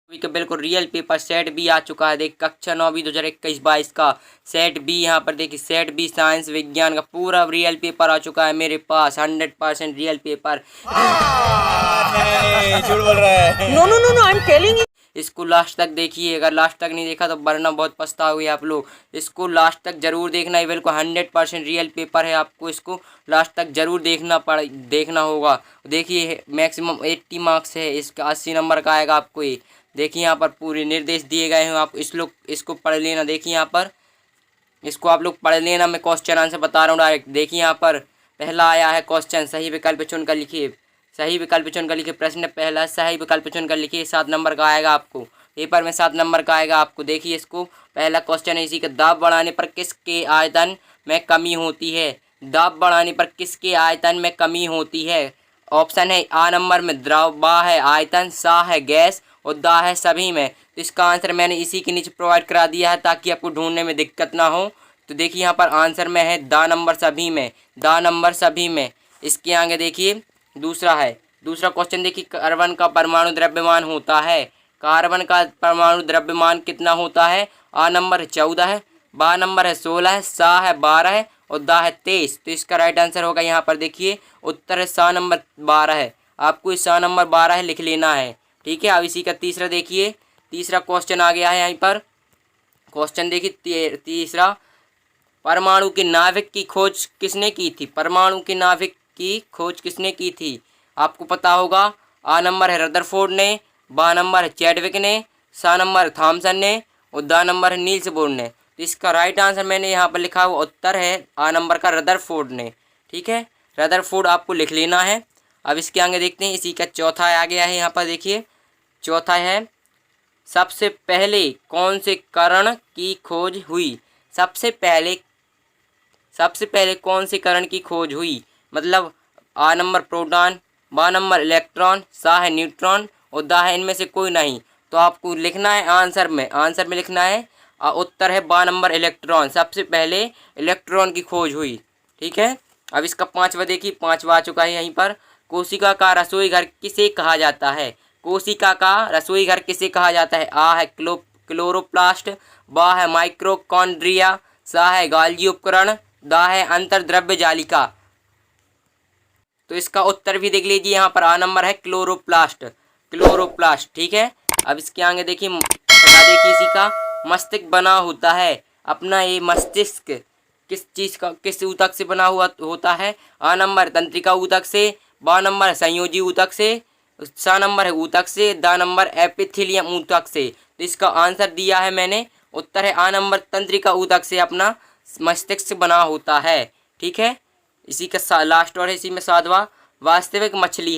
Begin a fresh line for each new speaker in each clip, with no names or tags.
अभी का बिल्कुल रियल पेपर सेट बी आ चुका है। देख कक्षा 9 2021-22 का सेट बी, यहाँ पर देखिए सेट बी साइंस विज्ञान का पूरा रियल पेपर आ चुका है मेरे पास। 100% रियल पेपर।
नहीं झूठ बोल रहा है।
No no no no, I am telling.
इसको लास्ट तक देखिए, अगर लास्ट तक नहीं देखा तो वरना बहुत पछताओगे आप लोग। इसको लास्ट तक जरूर देखना है, बिल्कुल 100% रियल पेपर है। आपको इसको लास्ट तक जरूर देखना होगा। देखिए मैक्सिमम 80 मार्क्स है, इसका 80 नंबर का आएगा आपको ये। देखिए यहाँ पर पूरे निर्देश दिए गए हैं, आप इसको पढ़ लेना। देखिए यहाँ पर इसको आप लोग पढ़ लेना, मैं क्वेश्चन आंसर बता रहा हूँ डायरेक्ट। देखिए यहाँ पर पहला आया है क्वेश्चन, सही विकल्प चुनकर लिखिए। सही विकल्प चुनकर लिखिए। प्रश्न पहला सही विकल्प चुनकर लिखिए। 7 नंबर का आएगा आपको पेपर में, 7 नंबर का आएगा आपको। देखिए इसको पहला क्वेश्चन है इसी का, दाब बढ़ाने पर किसके आयतन में कमी होती है? दाब बढ़ाने पर किसके आयतन में कमी होती है? ऑप्शन है आ नंबर में द्रव, बा है आयतन, सा है गैस और दा है सभी में। तो इसका आंसर मैंने इसी के नीचे प्रोवाइड करा दिया है ताकि आपको ढूंढने में दिक्कत ना हो। तो देखिए यहाँ पर आंसर में है दा नंबर सभी में, दा नंबर सभी में। इसके आगे देखिए दूसरा क्वेश्चन देखिए, कार्बन का परमाणु द्रव्यमान होता है। कार्बन का परमाणु द्रव्यमान कितना होता है? आ नंबर 14 है, बा नंबर है 16 है, सा है 12 है और दा है 23। तो इसका राइट आंसर होगा यहाँ पर देखिए उत्तर है सा नंबर 12 है। आपको इस सा नंबर 12 है लिख लेना है, ठीक है। अब इसी का तीसरा देखिए, तीसरा क्वेश्चन आ गया है यहाँ पर। क्वेश्चन देखिए तीसरा, परमाणु के नाभिक की खोज किसने की थी? परमाणु के नाभिक की खोज किसने की थी? आपको पता होगा। आ नंबर है रदरफोर्ड ने, बा नंबर है चैडविक ने, सा नंबर थॉमसन ने और दा नंबर है नील्स बोर ने। तो इसका राइट आंसर मैंने यहाँ पर लिखा हुआ उत्तर है आ नंबर का रदरफोर्ड ने, ठीक है। रदरफोर्ड आपको लिख लेना है। अब इसके आगे देखते हैं, इसी का चौथा आ गया है यहाँ पर देखिए। चौथा है सबसे पहले कौन से कण की खोज हुई? सबसे पहले कौन से कण की खोज हुई? मतलब आ नंबर प्रोटॉन, बा नंबर इलेक्ट्रॉन, सा है न्यूट्रॉन और दा है इनमें से कोई नहीं। तो आपको लिखना है आंसर में लिखना है उत्तर है बा नंबर इलेक्ट्रॉन। सबसे पहले इलेक्ट्रॉन की खोज हुई, ठीक है। अब इसका पांचवा देखिए, पांचवा आ चुका है यहीं पर। कोशिका का रसोई घर किसे कहा जाता है? कोशिका का रसोई घर किसे कहा जाता है? आ है क्लोरोप्लास्ट, बा है माइक्रोकॉन्ड्रिया, सा है गाल्गी उपकरण, दा है अंतर्द्रव्य जालिका। तो इसका उत्तर भी देख लीजिए, यहाँ पर आ नंबर है क्लोरोप्लास्ट, ठीक है। अब इसके आगे देखिए, देखिए इसी का मस्तिष्क बना होता है। अपना ये मस्तिष्क किस चीज़ का, किस ऊतक से बना हुआ होता है? आ नंबर तंत्रिका ऊतक से, बा नंबर संयोजी ऊतक से, सा नंबर है ऊतक से, दा नंबर एपिथेलियम ऊतक से। तो इसका आंसर दिया है मैंने, उत्तर है आ नंबर तंत्रिका ऊतक से अपना मस्तिष्क बना होता है, ठीक है। इसी का लास्ट और है इसी में सातवां, वास्तविक मछली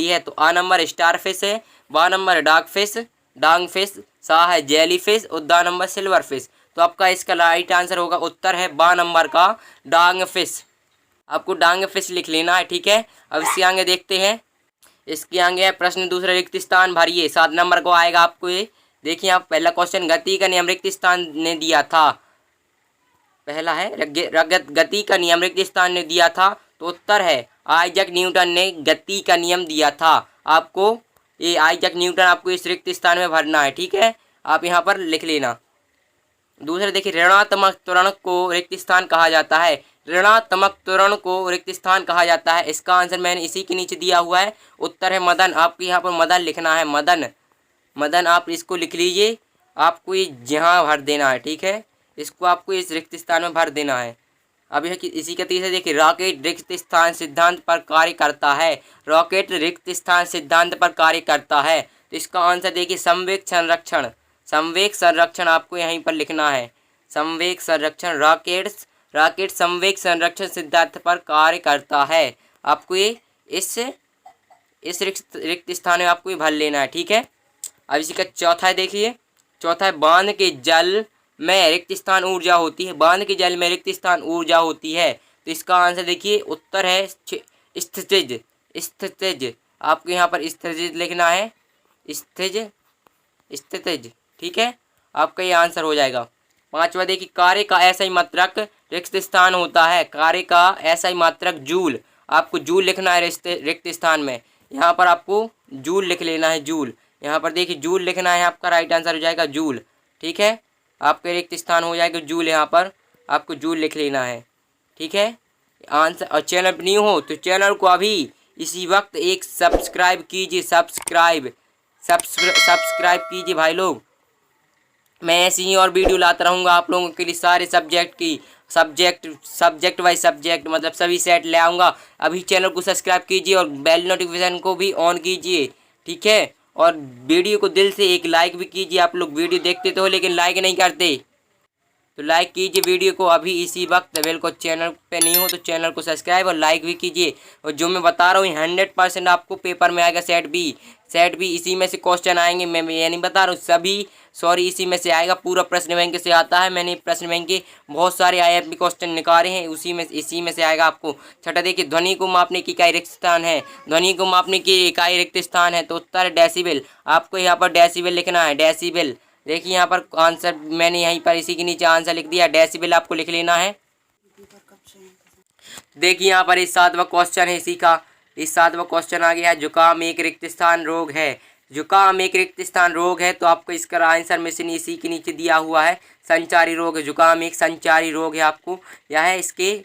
है। तो आ नंबर स्टार फिश है, बा नंबर डांग फिश, सा है जेली फिश और दा नंबर सिल्वर फिश। तो आपका इसका राइट आंसर होगा उत्तर है बा नंबर का डांग फिश। आपको डांग फिश लिख लेना है, ठीक है। अब इसके आगे देखते हैं, इसके आगे है प्रश्न दूसरा, रिक्त स्थान भरिए। 7 नंबर को आएगा आपको ये। देखिए आप पहला क्वेश्चन, गति का नियम रिक्त स्थान ने दिया था। पहला है गति का नियम रिक्त स्थान ने दिया था। तो उत्तर है आइजैक न्यूटन ने गति का नियम दिया था। आपको ये आइजैक न्यूटन आपको इस रिक्त स्थान में भरना है, ठीक है। आप यहाँ पर लिख लेना। दूसरा देखिए, ऋणात्मक त्वरण को रिक्त स्थान कहा जाता है। ऋणात्मक त्वरण को रिक्त स्थान कहा जाता है। इसका आंसर मैंने इसी के नीचे दिया हुआ है, उत्तर है मदन। आपको यहाँ पर मदन लिखना है, मदन आप इसको लिख लीजिए। आपको ये यहाँ भर देना है, ठीक है। इसको आपको इस रिक्त स्थान में भर देना है। अब यह इसी के तीसरे देखिए, रॉकेट रिक्त स्थान सिद्धांत पर कार्य करता है। रॉकेट रिक्त स्थान सिद्धांत पर कार्य करता है। तो इसका आंसर देखिए संवेग संरक्षण आपको यहीं पर लिखना है। संवेग संरक्षण, रॉकेट संवेग संरक्षण सिद्धांत पर कार्य करता है। आपको ये इस रिक्त स्थान में आपको ये भर लेना है, ठीक है। अब इसी का चौथा है देखिए, चौथा है बांध के जल में रिक्त स्थान ऊर्जा होती है। बांध के जल में रिक्त स्थान ऊर्जा होती है। तो इसका आंसर देखिए उत्तर है स्थितिज। आपको यहाँ पर स्थितिज लिखना है, स्थितिज, ठीक है। आपका ये आंसर हो जाएगा। पांचवा देखिए, कार्य का ऐसा ही मात्रक रिक्त स्थान होता है। कार्य का ऐसा ही मात्रक जूल। आपको जूल लिखना है रिक्त स्थान में। यहाँ पर आपको जूल लिख लेना है, जूल। यहाँ पर देखिए जूल लिखना है, आपका राइट आंसर हो जाएगा जूल। ठीक है, आपका रिक्त स्थान हो जाएगा जूल, यहाँ पर आपको जूल लिख लेना है। ठीक है आंसर। और चैनल पर न्यू हो तो चैनल को अभी इसी वक्त एक सब्सक्राइब कीजिए, सब्सक्राइब कीजिए भाई लोग। मैं ऐसी ही और वीडियो लाता रहूँगा आप लोगों के लिए, सारे सब्जेक्ट की, सब्जेक्ट वाइज सब्जेक्ट मतलब सभी सेट ले आऊँगा। अभी चैनल को सब्सक्राइब कीजिए और बेल नोटिफिकेशन को भी ऑन कीजिए। ठीक है, और वीडियो को दिल से एक लाइक भी कीजिए। आप लोग वीडियो देखते तो हो लेकिन लाइक नहीं करते, तो लाइक कीजिए वीडियो को अभी इसी वक्त। बिल्कुल चैनल पे नहीं हो तो चैनल को सब्सक्राइब और लाइक भी कीजिए। और जो मैं बता रहा हूँ 100% आपको पेपर में आएगा। सेट भी इसी में से क्वेश्चन आएंगे, मैं ये नहीं बता रहा हूँ सभी, सॉरी इसी में से आएगा। पूरा प्रश्न बैंक से आता है, मैंने प्रश्न बैंक के बहुत सारे IFB क्वेश्चन निकाले हैं, इसी में से आएगा आपको। छठा देखिए, ध्वनि को मापने की इकाई रिक्त स्थान है, ध्वनि को मापने की इकाई रिक्त स्थान है तो उत्तर है डेसिबल। आपको यहाँ पर डेसिबल लिखना है, डेसिबल। देखिए यहाँ पर आंसर मैंने यहीं पर इसी के नीचे आंसर लिख दिया, डेसिबल आपको लिख लेना है। देखिए यहाँ पर इस 7वां क्वेश्चन है इसी का, इस 7वां क्वेश्चन आ गया है, जुकाम एक रिक्त स्थान रोग है। जुकाम एक रिक्त स्थान रोग है तो आपको इसका आंसर में से इसी के नीचे दिया हुआ है, संचारी रोग है। जुकाम एक संचारी रोग है, आपको यह है इसके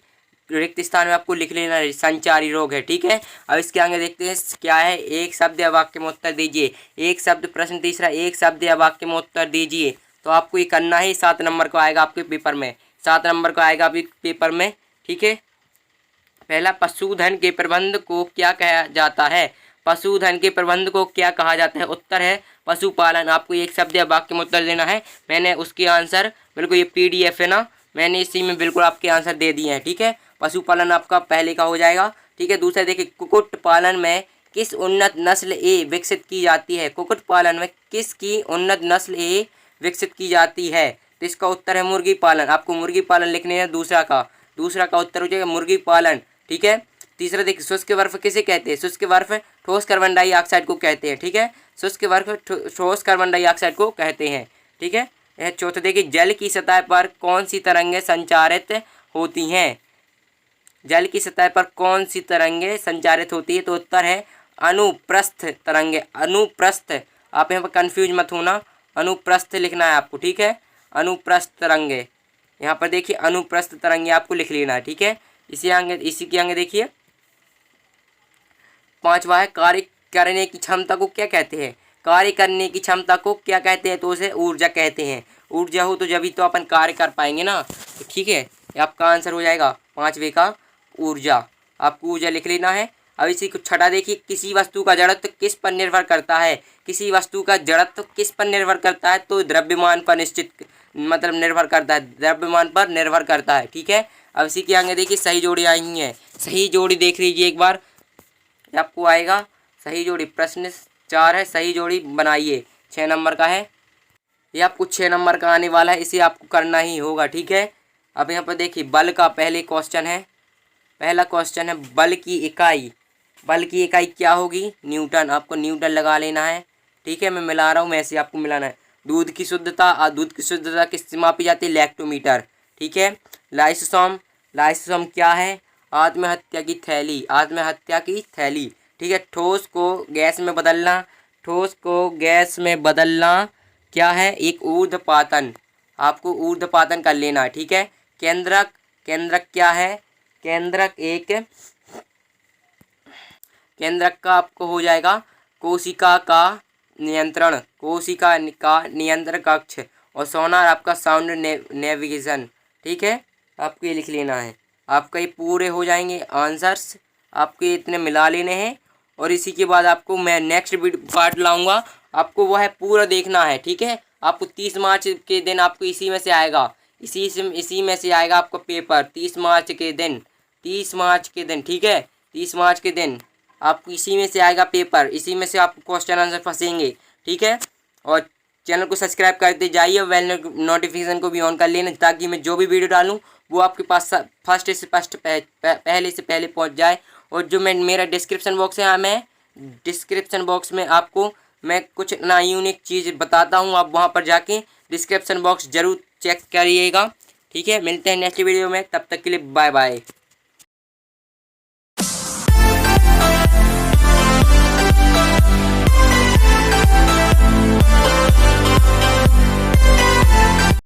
रिक्त स्थान में आपको लिख लेना है, संचारी रोग है। ठीक है, अब इसके आगे देखते हैं क्या है। एक शब्द या वाक्य में उत्तर दीजिए। एक शब्द प्रश्न तीसरा, एक शब्द या वाक्य में उत्तर दीजिए। तो आपको ये करना है, 7 नंबर को आएगा आपके पेपर में, 7 नंबर को आएगा आपके पेपर में। ठीक है, पहला, पशुधन के प्रबंध को क्या कहा जाता है? पशुधन के प्रबंध को क्या कहा जाता है? उत्तर है पशुपालन। आपको एक शब्द या वाक्य में उत्तर देना है। मैंने उसके आंसर बिल्कुल, ये PDF है ना, मैंने इसी में बिल्कुल आपके आंसर दे दिए हैं। ठीक है, पशुपालन आपका पहले का हो जाएगा। ठीक है, दूसरा देखिए, कुक्कुट पालन में किस उन्नत नस्ल ए विकसित की जाती है? कुक्कुट पालन में किसकी उन्नत नस्ल ए विकसित की जाती है? तो इसका उत्तर है मुर्गी पालन। आपको मुर्गी पालन लिखने हैं, दूसरा का उत्तर हो जाएगा मुर्गी पालन। ठीक है, तीसरा देखिए, शुष्क बर्फ किसे कहते हैं? शुष्क बर्फ ठोस कार्बन डाइऑक्साइड को कहते हैं। ठीक है, शुष्क बर्फ ठोस कार्बन डाइऑक्साइड को कहते हैं। ठीक है, यह चौथा देखिए, जल की सतह पर कौन सी तरंगें संचारित होती हैं? जल की सतह पर कौन सी तरंगें संचारित होती है? तो उत्तर है अनुप्रस्थ तरंगे। अनुप्रस्थ, आप यहाँ पर कंफ्यूज मत होना, अनुप्रस्थ लिखना है आपको। ठीक है, अनुप्रस्थ तरंगे, यहाँ पर देखिए अनुप्रस्थ तरंगे आपको लिख लेना है। ठीक है, इसी के आगे देखिए 5वां है, कार्य करने की क्षमता को क्या कहते हैं? कार्य करने की क्षमता को क्या कहते हैं? तो उसे ऊर्जा कहते हैं। ऊर्जा हो तो जब ही तो अपन कार्य कर पाएंगे ना। तो ठीक है, आपका आंसर हो जाएगा 5वें का ऊर्जा। आपको ऊर्जा लिख लेना है। अब इसी को छठा देखिए, किसी वस्तु का जड़त्व किस पर निर्भर करता है? किसी वस्तु का जड़त्व किस पर निर्भर करता है? तो द्रव्यमान पर निश्चित मतलब निर्भर करता है, द्रव्यमान पर निर्भर करता है। ठीक है, अब इसी के आगे देखिए सही जोड़ी आई हुई है। सही जोड़ी देख लीजिए एक बार, आपको आएगा सही जोड़ी। प्रश्न 4 है, सही जोड़ी बनाइए, 6 नंबर का है ये, आपको 6 नंबर का आने वाला है, इसे आपको करना ही होगा। ठीक है, अब यहाँ पर देखिए बल का पहला क्वेश्चन है, बल की इकाई। बल की इकाई क्या होगी? न्यूटन। आपको न्यूटन लगा लेना है। ठीक है, मैं मिला रहा हूँ, ऐसे आपको मिलाना है। दूध की शुद्धता किससे मापी जाती है? लैक्टोमीटर। ठीक है, लाइसोसोम क्या है? आत्महत्या की थैली। ठीक है, ठोस को गैस में बदलना क्या है? एक ऊर्ध्वपातन। आपको ऊर्ध्वपातन कर लेना है। ठीक है, केंद्रक क्या है? केंद्रक का आपको हो जाएगा कोशिका का नियंत्रण कक्ष। और सोनार आपका साउंड नेविगेशन। ठीक है, आपको ये लिख लेना है। आपका ये पूरे हो जाएंगे आंसर्स, आपको इतने मिला लेने हैं। और इसी के बाद आपको मैं नेक्स्ट पार्ट लाऊंगा, आपको वो है पूरा देखना है। ठीक है, आपको 30 मार्च के दिन आपको इसी में से आएगा आपका पेपर 30 मार्च के दिन। ठीक है, 30 मार्च के दिन आपको इसी में से आएगा पेपर, इसी में से आपको क्वेश्चन आंसर फंसेंगे। ठीक है, और चैनल को सब्सक्राइब करते जाइए, बेल नोटिफिकेशन को भी ऑन कर लेना, ताकि मैं जो भी वीडियो डालूं वो आपके पास फर्स्ट से फर्स्ट पहले से पहले पहुंच जाए। और जो मेरा डिस्क्रिप्शन बॉक्स है, मैं डिस्क्रिप्शन बॉक्स में आपको मैं कुछ नया यूनिक चीज़ बताता हूँ, आप वहाँ पर जाके डिस्क्रिप्शन बॉक्स ज़रूर चेक करिएगा। ठीक है, मिलते हैं नेक्स्ट वीडियो में, तब तक के लिए बाय बाय।